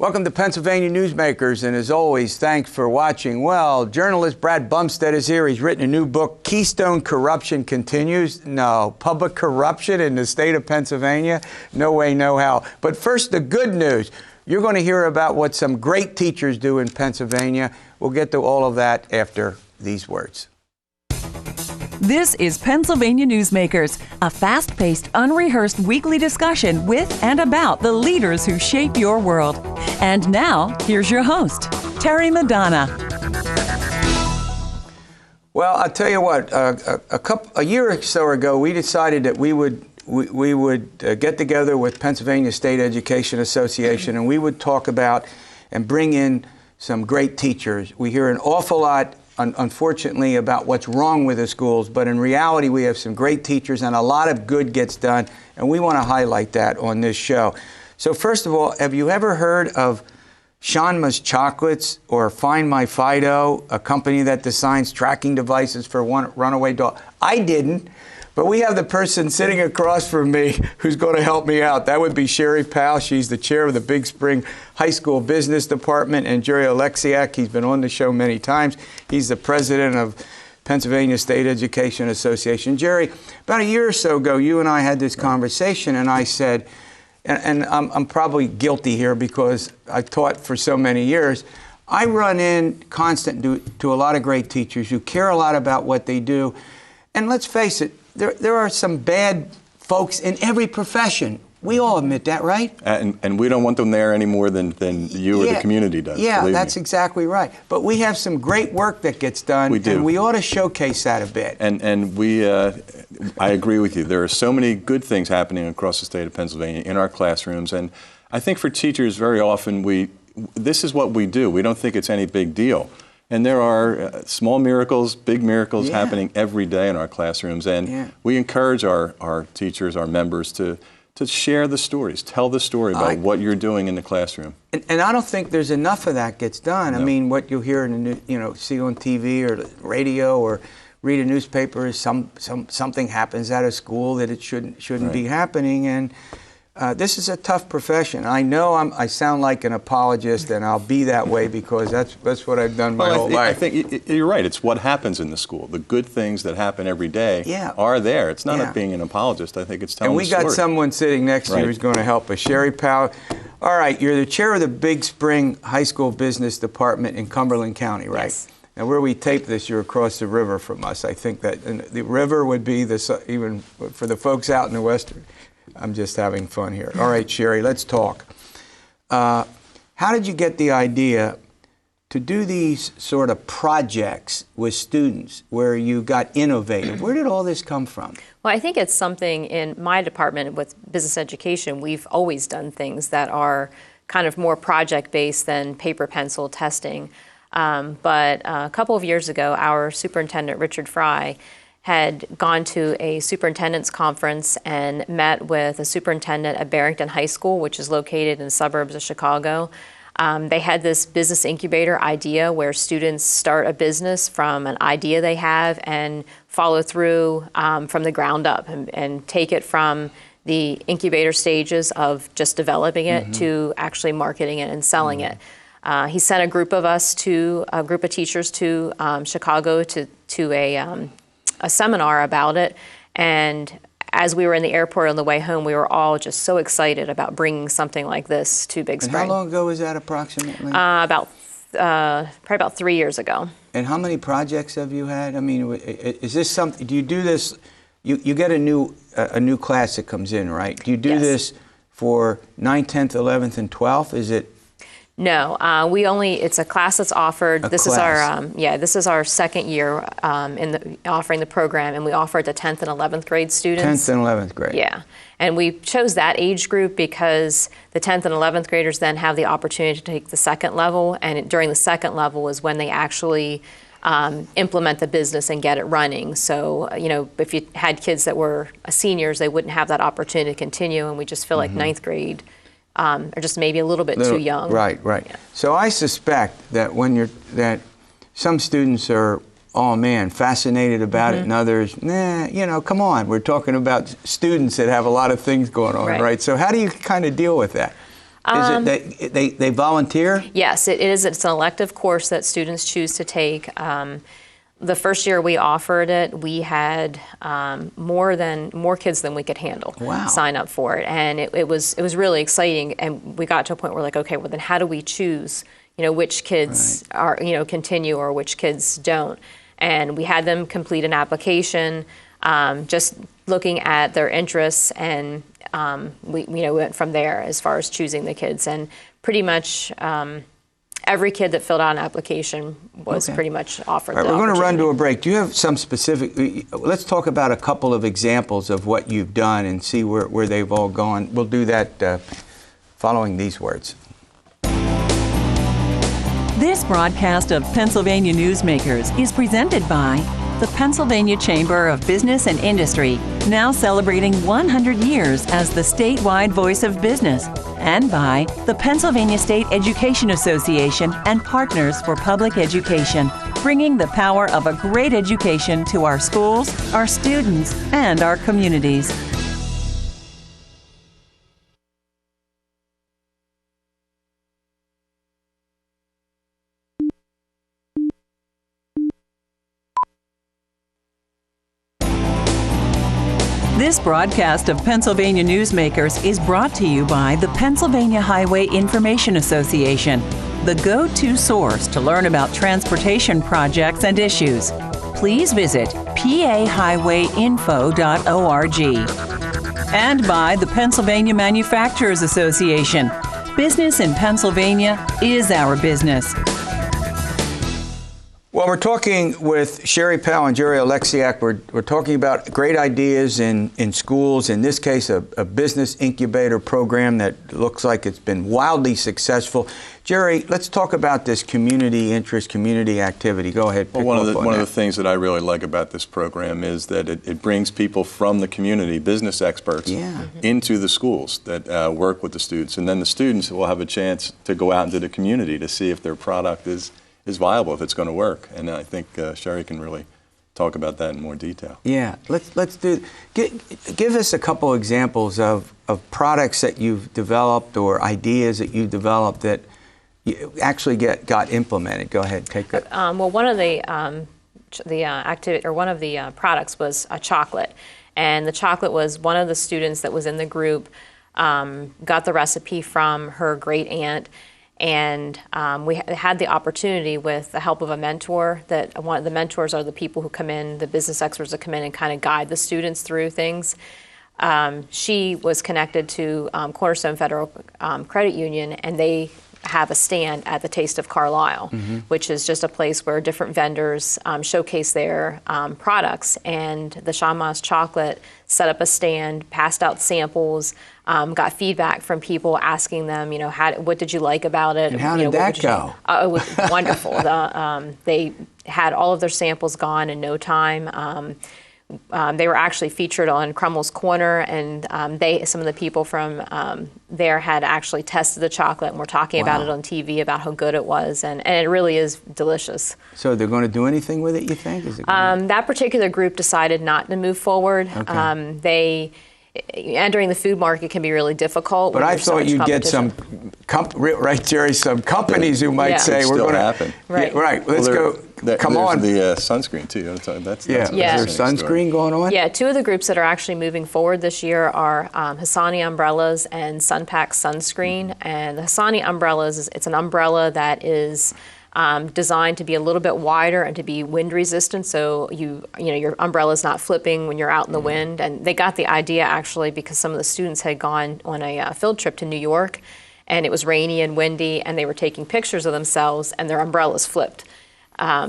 Welcome to Pennsylvania Newsmakers, and as always, thanks for watching. Well, journalist Brad Bumstead is here. He's written a new book, Keystone Corruption Continues. No, public corruption in the state of Pennsylvania? No way, no how. But first, the good news. You're going to hear about what some great teachers do in Pennsylvania. We'll get to all of that after these words. This is Pennsylvania Newsmakers, a fast-paced, unrehearsed weekly discussion with and about the leaders who shape your world. And now, here's your host, Terry Madonna. Well, I'll tell you what, a year or so ago, we decided that we would get together with Pennsylvania State Education Association, and we would talk about and bring in some great teachers. We hear an awful lot, unfortunately, about what's wrong with the schools, but in reality, we have some great teachers and a lot of good gets done, and we want to highlight that on this show. So first of all, have you ever heard of Shanma's Chocolates or Find My Fido, a company that designs tracking devices for runaway dog? I didn't, but we have the person sitting across from me who's going to help me out. That would be Sherry Powell. She's the chair of the Big Spring High School Business Department, and Jerry Alexiak. He's been on the show many times. He's the president of Pennsylvania State Education Association. Jerry, about a year or so ago, you and I had this conversation, and I said, and I'm probably guilty here because I've taught for so many years, I run in constant to a lot of great teachers who care a lot about what they do. And let's face it, there are some bad folks in every profession. We all admit that, right? And we don't want them there any more than you or the community does. Yeah, that's exactly right. But we have some great work that gets done. We do. And we ought to showcase that a bit. And we, I agree with you. There are so many good things happening across the state of Pennsylvania in our classrooms. And I think for teachers, very often, this is what we do. We don't think it's any big deal. And there are small miracles, big miracles happening every day in our classrooms. And we encourage our teachers, our members to share the stories, tell the story about what you're doing in the classroom. And I don't think there's enough of that gets done. No. I mean, what you'll hear in the see on TV or radio or read a newspaper is something happens at a school that it shouldn't be happening. And this is a tough profession. I know I sound like an apologist, and I'll be that way because that's what I've done my whole life. I think you're right. It's what happens in the school. The good things that happen every day are there. It's not being an apologist. I think it's telling the story. And we got someone sitting next to you who's going to help us. Sherry Powell. All right, you're the chair of the Big Spring High School Business Department in Cumberland County, right? Yes. Now, where we tape this, you're across the river from us. I think that the river would be even for the folks out in the western. I'm just having fun here. All right, Sherry, let's talk. How did you get the idea to do these sort of projects with students where you got innovative? Where did all this come from? Well, I think it's something in my department with business education. We've always done things that are kind of more project-based than paper pencil testing. But a couple of years ago, our superintendent, Richard Fry, had gone to a superintendent's conference and met with a superintendent at Barrington High School, which is located in the suburbs of Chicago. They had this business incubator idea where students start a business from an idea they have and follow through from the ground up and take it from the incubator stages of just developing it to actually marketing it and selling it. He sent a group of teachers to Chicago to a seminar about it, and as we were in the airport on the way home, we were all just so excited about bringing something like this to Big Spring. And how long ago was that approximately? Probably about 3 years ago. And how many projects have you had? I mean, is this something? Do you do this? You get a new class that comes in, right? Do you do this for 9th, 10th, 11th, and 12th? Is it? No, it's a class that's offered. This is our second year in offering the program, and we offer it to 10th and 11th grade students. 10th and 11th grade. Yeah, and we chose that age group because the 10th and 11th graders then have the opportunity to take the second level, and during the second level is when they actually implement the business and get it running. So, if you had kids that were seniors, they wouldn't have that opportunity to continue, and we just feel like 9th grade are just maybe a little bit too young. Right. Yeah. So I suspect that that some students are, oh man, fascinated about it, and others, come on. We're talking about students that have a lot of things going on, right? So how do you kind of deal with that? Is it they volunteer? Yes, it is. It's an elective course that students choose to take. The first year we offered it, we had more kids than we could handle sign up for it, and it was really exciting. And we got to a point where, like, okay, well then how do we choose, which kids are continue or which kids don't? And we had them complete an application, just looking at their interests, and we went from there as far as choosing the kids, and pretty much. Every kid that filled out an application was pretty much offered. All right, we're going to run to a break. Do you have some specific? Let's talk about a couple of examples of what you've done and see where they've all gone. We'll do that following these words. This broadcast of Pennsylvania Newsmakers is presented by the Pennsylvania Chamber of Business and Industry, now celebrating 100 years as the statewide voice of business, and by the Pennsylvania State Education Association and Partners for Public Education, bringing the power of a great education to our schools, our students, and our communities. This broadcast of Pennsylvania Newsmakers is brought to you by the Pennsylvania Highway Information Association, the go-to source to learn about transportation projects and issues. Please visit pahighwayinfo.org. And by the Pennsylvania Manufacturers Association. Business in Pennsylvania is our business. Well, we're talking with Sherry Powell and Jerry Alexiak. We're talking about great ideas in schools, in this case, a business incubator program that looks like it's been wildly successful. Jerry, let's talk about this community interest, community activity. Go ahead. Well, one of the things that I really like about this program is that it brings people from the community, business experts, into the schools that work with the students. And then the students will have a chance to go out into the community to see if their product is viable, if it's going to work. And I think Sherry can really talk about that in more detail. Yeah, let's do. Give us a couple examples of products that you've developed or ideas that you've developed that you actually got implemented. Go ahead, take that. Well, one of the activity or one of the products was a chocolate, and the chocolate was one of the students that was in the group got the recipe from her great aunt. And we had the opportunity, with the help of a mentor, that one of the mentors are the people who come in, the business experts that come in and kind of guide the students through things. She was connected to Cornerstone Federal Credit Union, and they have a stand at the Taste of Carlisle, which is just a place where different vendors showcase their products. And the Shama's chocolate set up a stand, passed out samples, got feedback from people asking them, what did you like about it? And how did that go? It was wonderful. They had all of their samples gone in no time. They were actually featured on Crummel's Corner, and some of the people from there had actually tested the chocolate and were talking about it on TV, about how good it was, and it really is delicious. So they're going to do anything with it, you think? That particular group decided not to move forward. Okay. Entering the food market can be really difficult. But I thought you'd get some, right, Jerry, some companies who might say, we're going to happen. Right. Right. Let's go. Come on. There's the sunscreen, too. That's Is there sunscreen going on? Yeah, two of the groups that are actually moving forward this year are Hassani Umbrellas and Sunpack Sunscreen. And the Hassani Umbrellas, it's an umbrella that is designed to be a little bit wider and to be wind resistant, so your umbrella's not flipping when you're out in the wind. And they got the idea actually because some of the students had gone on a field trip to New York, and it was rainy and windy, and they were taking pictures of themselves and their umbrellas flipped.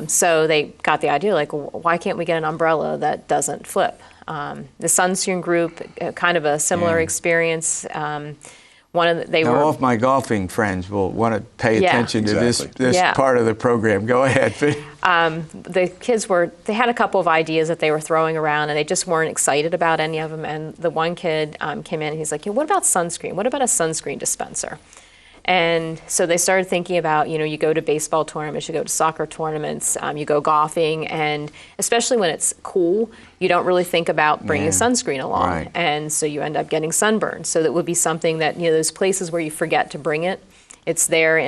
So they got the idea, like, well, why can't we get an umbrella that doesn't flip? The Sunscreen group, kind of a similar experience. All of my golfing friends will want to pay attention to this part of the program. Go ahead. The kids they had a couple of ideas that they were throwing around, and they just weren't excited about any of them. And the one kid came in and he's like, what about sunscreen? What about a sunscreen dispenser? And so they started thinking about, you go to baseball tournaments, you go to soccer tournaments, you go golfing, and especially when it's cool, you don't really think about bringing sunscreen along. Right. And so you end up getting sunburned. So that would be something that, those places where you forget to bring it, it's there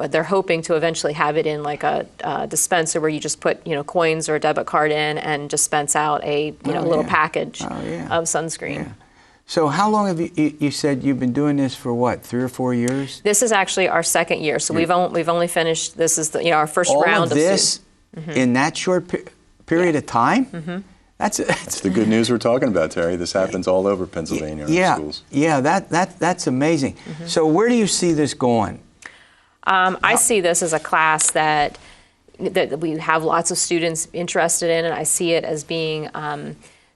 they're hoping to eventually have it in like a dispenser where you just put, coins or a debit card in and dispense out a, little package of sunscreen. Yeah. So how long have you said you've been doing this for what, 3 or 4 years? This is actually our second year. So we've only finished, this is our first all round of this in that short period of time? That's the good news we're talking about, Terry. This happens all over Pennsylvania in our schools. Yeah, that's amazing. So where do you see this going? I see this as a class that we have lots of students interested in, and I see it as being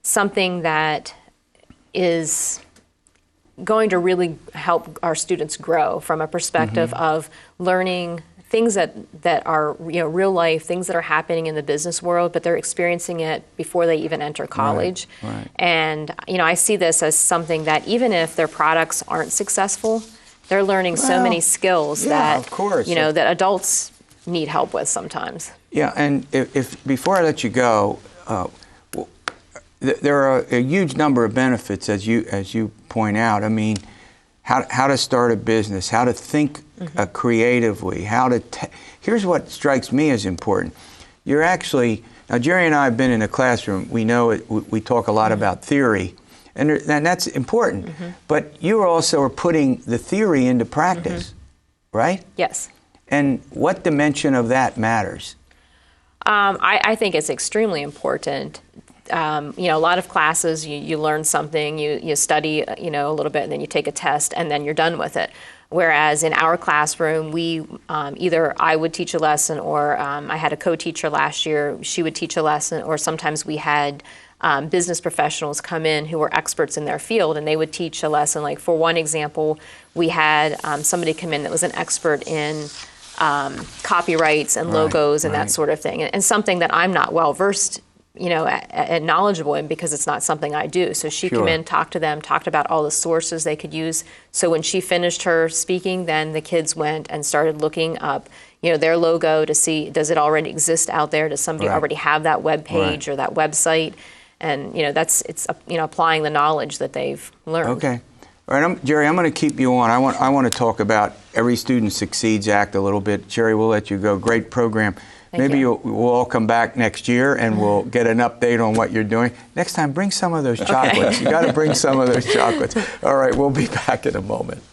something that is going to really help our students grow from a perspective of learning things that are real life, things that are happening in the business world, but they're experiencing it before they even enter college. Right. And I see this as something that even if their products aren't successful, they're learning so many skills that of course. that adults need help with sometimes. Yeah, and if before I let you go, there are a huge number of benefits as you point out. I mean, how to start a business, how to think creatively, here's what strikes me as important. You're actually, now Jerry and I have been in a classroom, we know we talk a lot about theory, and that's important, but you also are putting the theory into practice, right? Yes. And what dimension of that matters? I think it's extremely important. A lot of classes, you learn something, you study, a little bit, and then you take a test, and then you're done with it. Whereas in our classroom, we either I would teach a lesson, or I had a co-teacher last year. She would teach a lesson, or sometimes we had business professionals come in who were experts in their field, and they would teach a lesson. Like for one example, we had somebody come in that was an expert in copyrights and logos and that sort of thing, and something that I'm not well versed and knowledgeable in, because it's not something I do. So she came in, talked to them, talked about all the sources they could use. So when she finished her speaking, then the kids went and started looking up, their logo to see, does it already exist out there? Does somebody already have that web page or that website? And it's applying the knowledge that they've learned. Okay. All right, Jerry, I'm going to keep you on. I want to talk about Every Student Succeeds Act a little bit. Jerry, we'll let you go. Great program. Maybe we'll all come back next year and we'll get an update on what you're doing. Next time, bring some of those chocolates. You got to bring some of those chocolates. All right, we'll be back in a moment.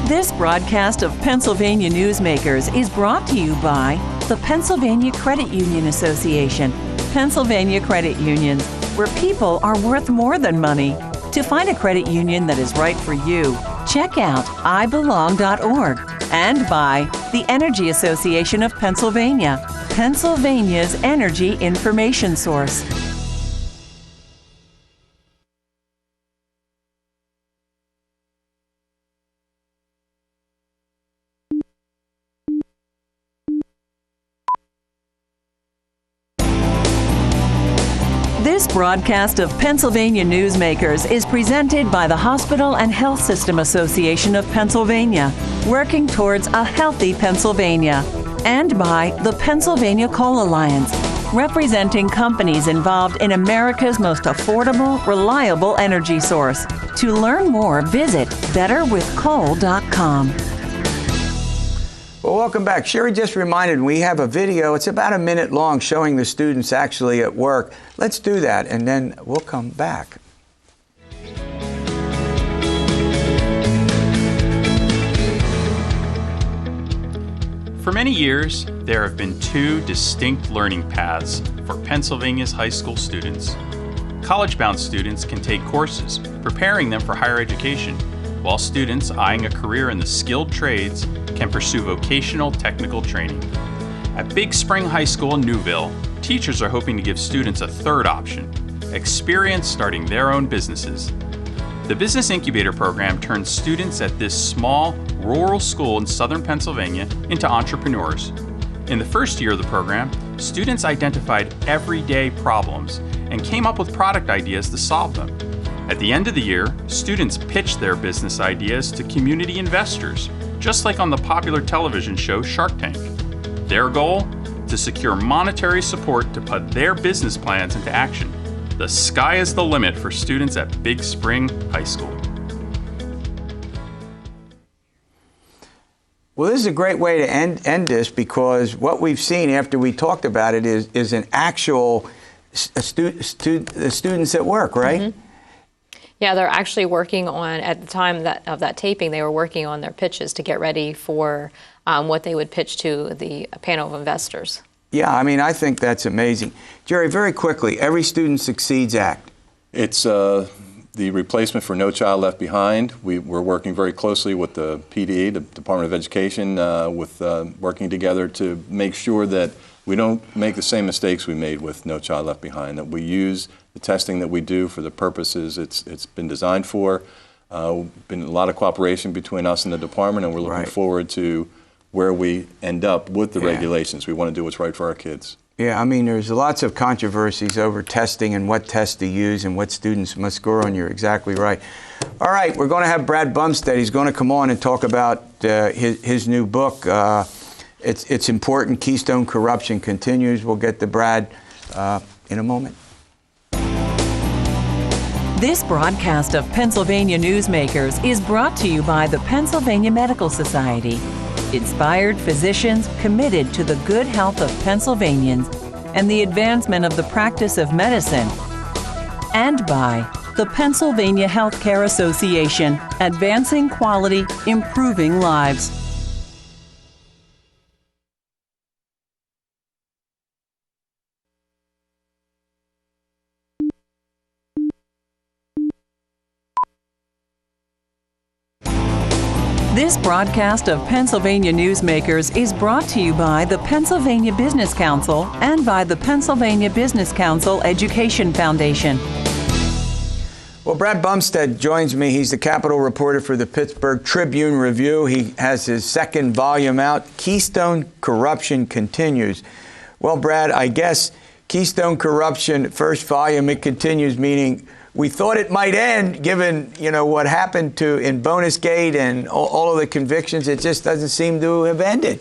This broadcast of Pennsylvania Newsmakers is brought to you by the Pennsylvania Credit Union Association. Pennsylvania Credit Unions, where people are worth more than money. To find a credit union that is right for you, check out ibelong.org. And by the Energy Association of Pennsylvania, Pennsylvania's energy information source. This broadcast of Pennsylvania Newsmakers is presented by the Hospital and Health System Association of Pennsylvania, working towards a healthy Pennsylvania, and by the Pennsylvania Coal Alliance, representing companies involved in America's most affordable, reliable energy source. To learn more, visit betterwithcoal.com. Well, welcome back. Sherry just reminded me we have a video. It's about a minute long showing the students actually at work. Let's do that, and then we'll come back. For many years, there have been two distinct learning paths for Pennsylvania's high school students. College-bound students can take courses preparing them for higher education, while students eyeing a career in the skilled trades can pursue vocational technical training. At Big Spring High School in Newville, teachers are hoping to give students a third option, experience starting their own businesses. The Business Incubator program turns students at this small, rural school in southern Pennsylvania into entrepreneurs. In the first year of the program, students identified everyday problems and came up with product ideas to solve them. At the end of the year, students pitch their business ideas to community investors, just like on the popular television show Shark Tank. Their goal? To secure monetary support to put their business plans into action. The sky is the limit for students at Big Spring High School. Well, this is a great way to end this, because what we've seen after we talked about it is an actual students at work, right? Mm-hmm. Yeah, they're actually working on, at the time of that taping, they were working on their pitches to get ready for what they would pitch to the panel of investors. Yeah, I mean, I think that's amazing. Jerry, very quickly, Every Student Succeeds Act. It's the replacement for No Child Left Behind. We're working very closely with the PD, the Department of Education, working together to make sure that we don't make the same mistakes we made with No Child Left Behind, that we use the testing that we do for the purposes it's been designed for. Been a lot of cooperation between us and the department, and we're looking forward to where we end up with the regulations. We want to do what's right for our kids. Yeah, I mean, there's lots of controversies over testing and what tests to use and what students must score on. You're exactly right. All right, we're going to have Brad Bumstead. He's going to come on and talk about his new book. It's important. Keystone Corruption Continues. We'll get to Brad in a moment. This broadcast of Pennsylvania Newsmakers is brought to you by the Pennsylvania Medical Society. Inspired physicians committed to the good health of Pennsylvanians and the advancement of the practice of medicine. And by the Pennsylvania Healthcare Association, advancing quality, improving lives. This broadcast of Pennsylvania Newsmakers is brought to you by the Pennsylvania Business Council and by the Pennsylvania Business Council Education Foundation. Well, Brad Bumstead joins me. He's the Capitol reporter for the Pittsburgh Tribune Review. He has his second volume out, Keystone Corruption Continues. Well, Brad, I guess Keystone Corruption, first volume, it continues, meaning we thought it might end, given, what happened in Bonusgate and all of the convictions. It just doesn't seem to have ended.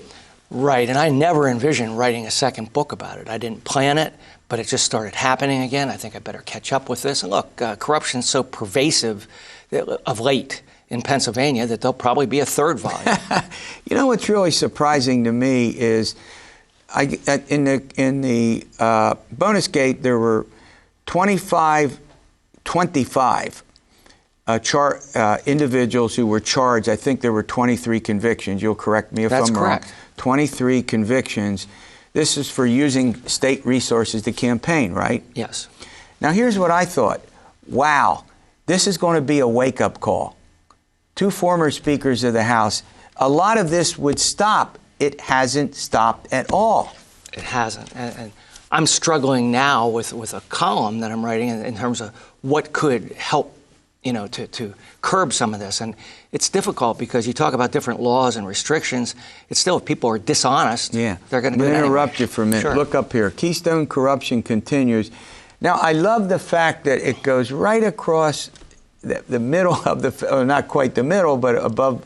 Right, and I never envisioned writing a second book about it. I didn't plan it, but it just started happening again. I think I better catch up with this. And look, corruption's so pervasive of late in Pennsylvania that there'll probably be a third volume. What's really surprising to me is in the Bonusgate, there were 25 individuals who were charged. I think there were 23 convictions. You'll correct me if I'm wrong. That's correct. 23 convictions. This is for using state resources to campaign, right? Yes. Now, here's what I thought. Wow, this is going to be a wake-up call. Two former speakers of the House. A lot of this would stop. It hasn't stopped at all. It hasn't. And I'm struggling now with a column that I'm writing in terms of what could help, to curb some of this. And it's difficult because you talk about different laws and restrictions. It's still, if people are dishonest, they're going to do it anyway. Interrupt you for a minute. Sure. Look up here. Keystone Corruption Continues. Now, I love the fact that it goes right across the middle of not quite the middle, but above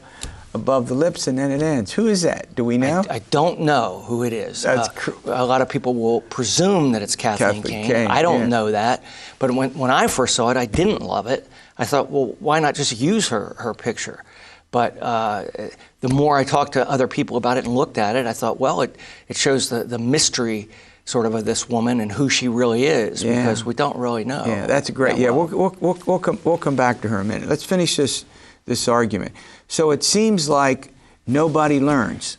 the lips, and then it ends. Who is that? Do we know? I don't know who it is. A lot of people will presume that it's Kathleen Kane. I don't know that. But when I first saw it, I didn't love it. I thought, well, why not just use her picture? But the more I talked to other people about it and looked at it, I thought, well, it shows the mystery sort of this woman and who she really is, because we don't really know. Yeah, that's great. We'll come back to her in a minute. Let's finish this argument. So it seems like nobody learns,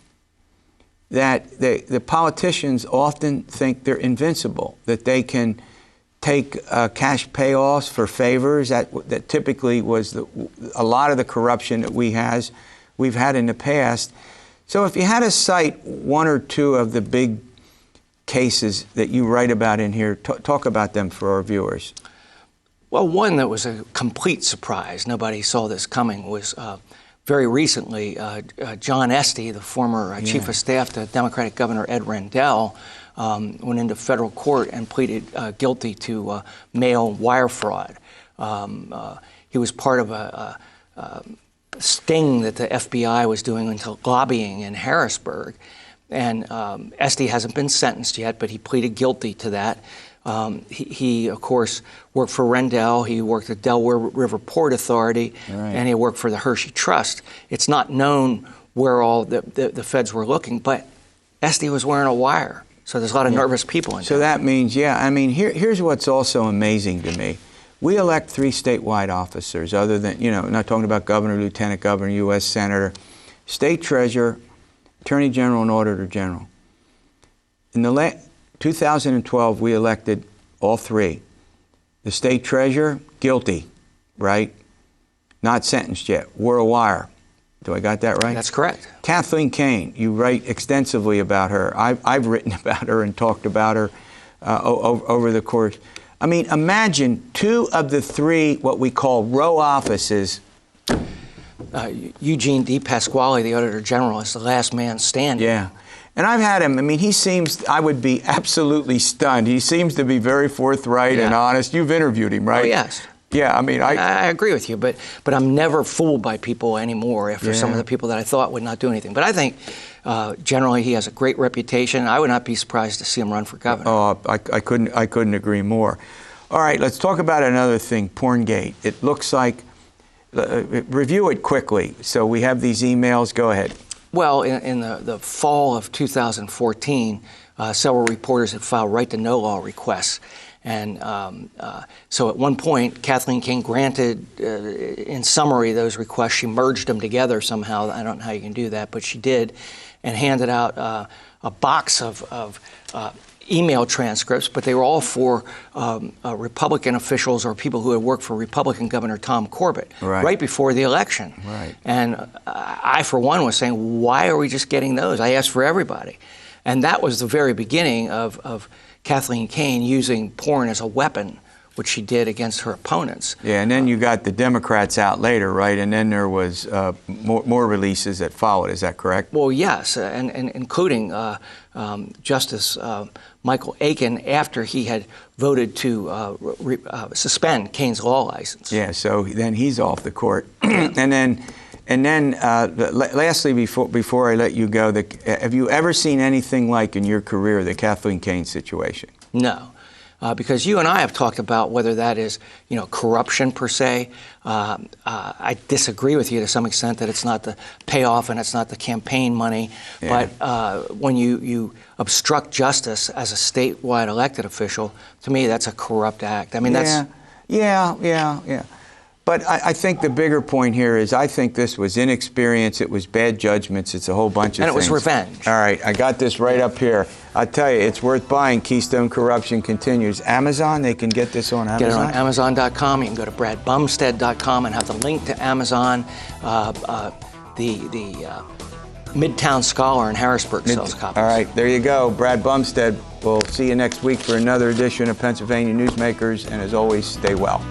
that the politicians often think they're invincible, that they can take cash payoffs for favors. That typically was a lot of the corruption that we've had in the past. So if you had to cite one or two of the big cases that you write about in here, talk about them for our viewers. Well, one that was a complete surprise, nobody saw this coming, was very recently John Esty, the former chief of staff to Democratic Governor Ed Rendell, went into federal court and pleaded guilty to mail wire fraud. He was part of a sting that the FBI was doing into lobbying in Harrisburg. And Esty hasn't been sentenced yet, but he pleaded guilty to that. He, of course, worked for Rendell. He worked at Delaware River Port Authority, and he worked for the Hershey Trust. It's not known where all the feds were looking, but Esty was wearing a wire. So there's a lot of nervous people in So that means, here's what's also amazing to me. We elect 3 statewide officers, other than, not talking about governor, lieutenant governor, U.S. senator, state treasurer, attorney general, and auditor general. In the 2012, we elected all 3. The state treasurer, guilty, right? Not sentenced yet. Wore a wire. Do I got that right? That's correct. Kathleen Kane, you write extensively about her. I've written about her and talked about her over the course. I mean, imagine 2 of the 3 what we call row offices. Eugene D. Pasquale, the Auditor General, is the last man standing. Yeah. And I've had him, I would be absolutely stunned. He seems to be very forthright and honest. You've interviewed him, right? Oh, yes. Yeah, I agree with you, but I'm never fooled by people anymore after some of the people that I thought would not do anything. But I think generally he has a great reputation. I would not be surprised to see him run for governor. Oh, I couldn't agree more. All right, let's talk about another thing, Porngate. It looks like, review it quickly. So we have these emails. Go ahead. Well, in the fall of 2014, several reporters had filed right-to-know law requests. And so at one point, Kathleen Kane granted, in summary, those requests. She merged them together somehow. I don't know how you can do that, but she did, and handed out a box of email transcripts, but they were all for Republican officials or people who had worked for Republican Governor Tom Corbett right before the election. Right. And I, for one, was saying, why are we just getting those? I asked for everybody. And that was the very beginning of Kathleen Kane using porn as a weapon, which she did against her opponents. Yeah, and then you got the Democrats out later, right? And then there was more releases that followed. Is that correct? Well, yes, and including Justice Michael Aiken after he had voted to suspend Kane's law license. Yeah, so then he's off the court. And then lastly, before I let you go, have you ever seen anything like in your career the Kathleen Kane situation? No. Because you and I have talked about whether that is, corruption per se. I disagree with you to some extent that it's not the payoff and it's not the campaign money. Yeah. But when you obstruct justice as a statewide elected official, to me that's a corrupt act. I mean, that's... Yeah. But I think the bigger point here is I think this was inexperience, it was bad judgments, it's a whole bunch of things. And it was revenge. All right, I got this right up here. I'll tell you, it's worth buying. Keystone Corruption Continues. Amazon, they can get this on Amazon? Get it on Amazon.com. You can go to bradbumstead.com and have the link to Amazon. The Midtown Scholar in Harrisburg sells copies. All right, there you go. Brad Bumstead. We'll see you next week for another edition of Pennsylvania Newsmakers, and as always, stay well.